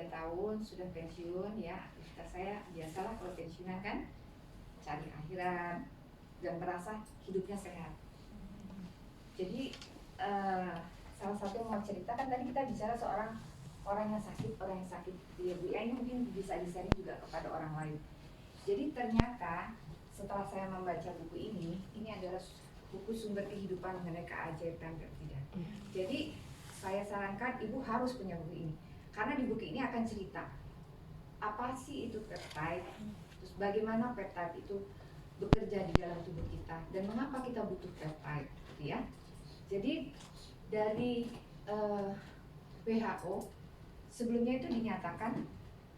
tahun, sudah pensiun ya. Aktivitas saya biasalah kalau pensiunan kan cari akhirat dan merasa hidupnya sehat. Jadi salah satu mau cerita kan tadi kita bicara seorang orang yang sakit ya Bu ya, ini mungkin bisa di-sharing juga kepada orang lain. Jadi ternyata setelah saya membaca buku ini adalah buku sumber kehidupan mengenai keajaiban peptida. Jadi saya sarankan ibu harus punya buku ini, karena di buku ini akan cerita apa sih itu peptide, terus bagaimana peptide itu bekerja di dalam tubuh kita dan mengapa kita butuh peptide, gitu ya. Jadi dari WHO sebelumnya itu dinyatakan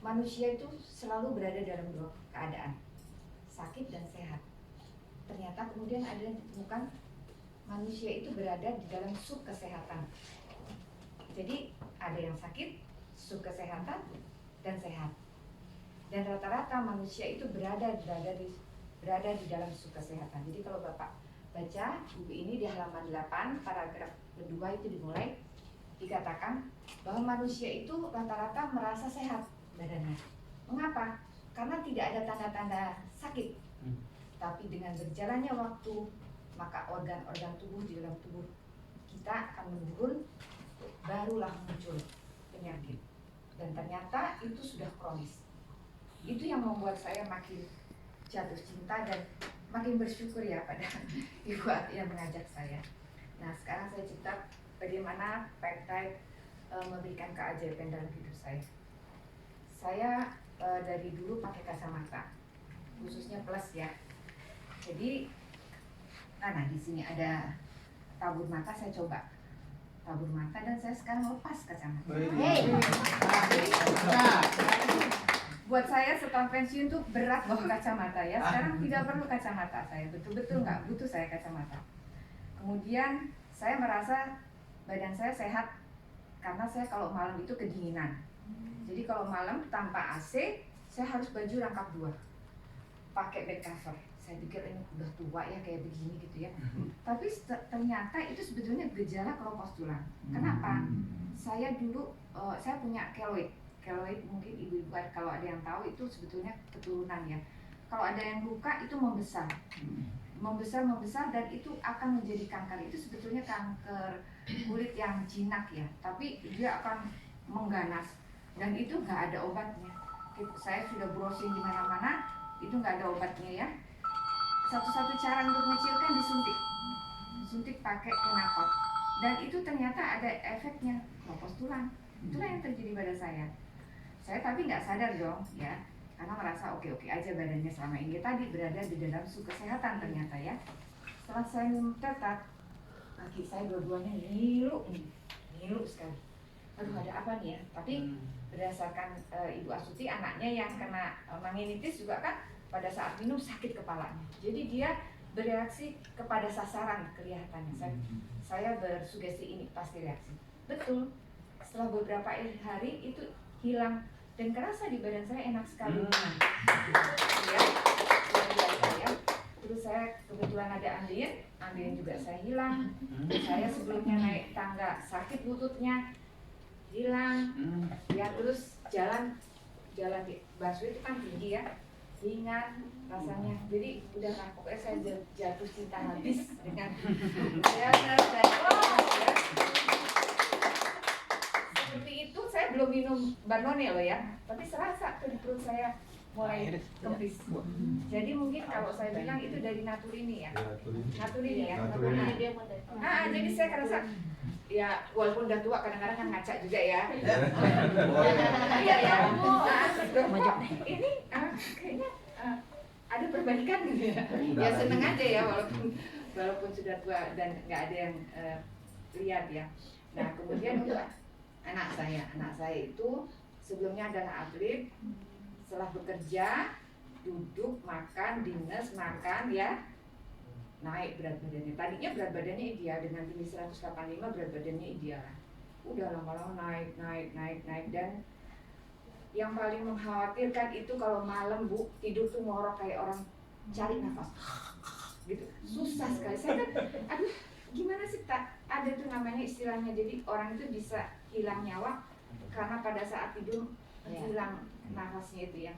manusia itu selalu berada dalam dua keadaan, sakit dan sehat. Ternyata kemudian ada yang ditemukan manusia itu berada di dalam sub kesehatan. Jadi ada yang sakit, sub kesehatan, dan sehat. Dan rata-rata manusia itu berada di dalam sub kesehatan. Jadi kalau Bapak baca buku ini di halaman 8, paragraf kedua itu dimulai, dikatakan bahwa manusia itu rata-rata merasa sehat badannya. Mengapa? Karena tidak ada tanda-tanda sakit. Tapi dengan berjalannya waktu, maka organ-organ tubuh di dalam tubuh kita akan menurun, barulah muncul penyakit. Dan ternyata itu sudah kronis. Itu yang membuat saya makin jatuh cinta dan makin bersyukur ya pada ibu yang mengajak saya. Nah sekarang saya cerita bagaimana peptide memberikan keajaiban dalam hidup saya. Saya dari dulu pakai kacamata, khususnya plus ya. Jadi, nah di sini ada tabur mata, saya coba tabur mata dan saya sekarang lepas kacamata. Buat saya setelah pensiun tuh berat bawa kacamata ya. Sekarang tidak perlu kacamata saya, betul-betul nggak butuh saya kacamata. Kemudian saya merasa badan saya sehat karena saya kalau malam itu kedinginan. Jadi kalau malam tanpa AC, saya harus baju rangkap 2, pakai bed cover. Saya pikir ini udah tua ya kayak begini gitu ya. Tapi ternyata itu sebetulnya gejala keropos tulang. Kenapa? Saya dulu saya punya keloid. Keloid mungkin ibu-ibu kalau ada yang tahu itu sebetulnya keturunan ya. Kalau ada yang luka itu membesar dan itu akan menjadi kanker. Itu sebetulnya kanker kulit yang jinak ya. Tapi dia akan mengganas dan itu nggak ada obatnya. Saya sudah browsing di mana-mana, itu nggak ada obatnya ya. Satu-satu cara untuk mengecilkan disuntik pakai kenapot, dan itu ternyata ada efeknya keropos tulang. Itulah yang terjadi pada saya tapi nggak sadar dong ya, karena merasa oke-oke aja badannya selama ini tadi berada di dalam sub kesehatan ternyata ya. Setelah saya minum peptide, kaki saya dua-duanya ngilu sekali. Aduh ada apa nih ya? Tapi berdasarkan Ibu Astuti anaknya yang kena meningitis juga kan pada saat minum sakit kepalanya. Jadi dia bereaksi kepada sasaran kelihatannya. Saya bersugesti ini pasti reaksi. Betul. Setelah beberapa hari itu hilang dan kerasa di badan saya enak sekali. Ya, ya. Terus saya kebetulan ada Andien juga saya hilang. Saya sebelumnya naik tangga sakit lututnya hilang. Ya terus jalan di busway itu kan tinggi ya, ringan rasanya. Jadi udah pokoknya saya jatuh cinta habis dengan ya. Seperti itu saya belum minum Danone loh ya, tapi serasa tuh di perut saya mulai kempis. Jadi mungkin kalau saya bilang itu dari Naturini ya. Naturini ya. Jadi saya kerasa ya walaupun udah tua kadang-kadang kan ngaca juga ya. Iya ya. Ini kayaknya ada perbaikan gitu ya. Ya seneng aja ya walaupun sudah tua dan nggak ada yang lihat ya. Nah kemudian untuk anak saya itu sebelumnya adalah atlet. Setelah bekerja, duduk, makan, dinas, makan ya, naik berat badannya. Tadinya berat badannya ideal, dengan tinggi 185 berat badannya ideal. Udah lama-lama naik dan yang paling mengkhawatirkan itu kalau malam Bu tidur tuh ngorok kayak orang cari nafas gitu, susah sekali. Saya kan aduh gimana sih, tak ada tuh namanya istilahnya, jadi orang itu bisa hilang nyawa karena pada saat tidur hilang nafasnya itu ya.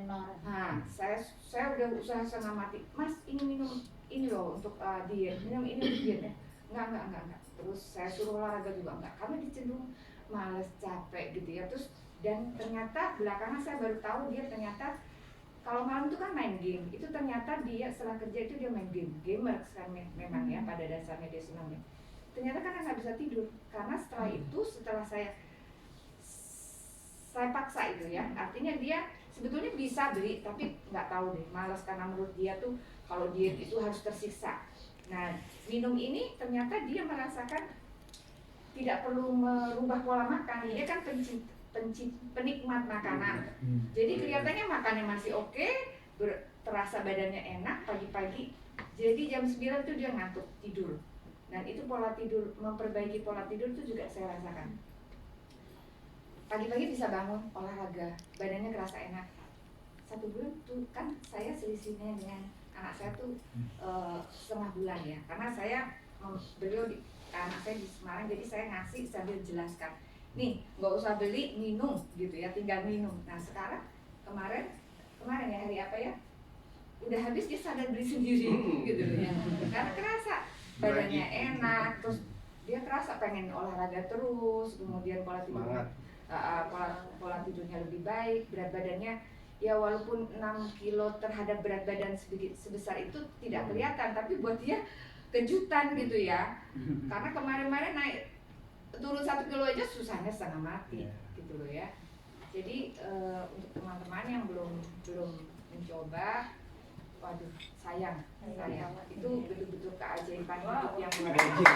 Nah, saya udah usaha setengah mati, Mas ini minum ini loh untuk diet, minum ini untuk diet ya. Enggak. Terus saya suruh olahraga juga enggak, karena dia cenderung males, capek gitu ya. Terus dan ternyata belakangan saya baru tahu dia ternyata kalau malam itu kan main game, itu ternyata dia setelah kerja itu dia main game, gamer kan memang ya pada dasarnya dia senang ya. Ternyata karena nggak bisa tidur, karena setelah itu setelah saya paksa itu ya, artinya dia sebetulnya bisa beli tapi nggak tahu deh, malas karena menurut dia tuh kalau diet itu harus tersiksa. Nah minum ini ternyata dia merasakan tidak perlu merubah pola makan, dia kan penikmat makanan. Jadi kelihatannya makannya masih oke, terasa badannya enak pagi-pagi. Jadi jam 9 tuh dia ngantuk tidur. Dan itu pola tidur, memperbaiki pola tidur itu juga saya rasakan. Pagi-pagi bisa bangun olahraga, badannya kerasa enak. 1 bulan tuh kan saya selisihnya dengan anak saya tuh setengah bulan ya, karena saya beliau anak saya di Semarang, jadi saya ngasih sambil jelaskan, nih nggak usah beli, minum gitu ya, tinggal minum. Nah sekarang kemarin ya hari apa ya, udah habis dia sadar beli sendiri gitu ya, karena kerasa badannya enak, terus dia kerasa pengen olahraga terus, kemudian pola tidurnya pola tidurnya lebih baik, berat badannya ya walaupun 6 kilo terhadap berat badan sebesar itu tidak kelihatan, tapi buat dia kejutan gitu ya, karena kemarin-kemarin naik turun 1 kilo aja susahnya setengah mati gitu loh ya. Jadi untuk teman-teman yang belum mencoba, waduh sayang itu betul-betul keajaiban hidup yang luar biasa.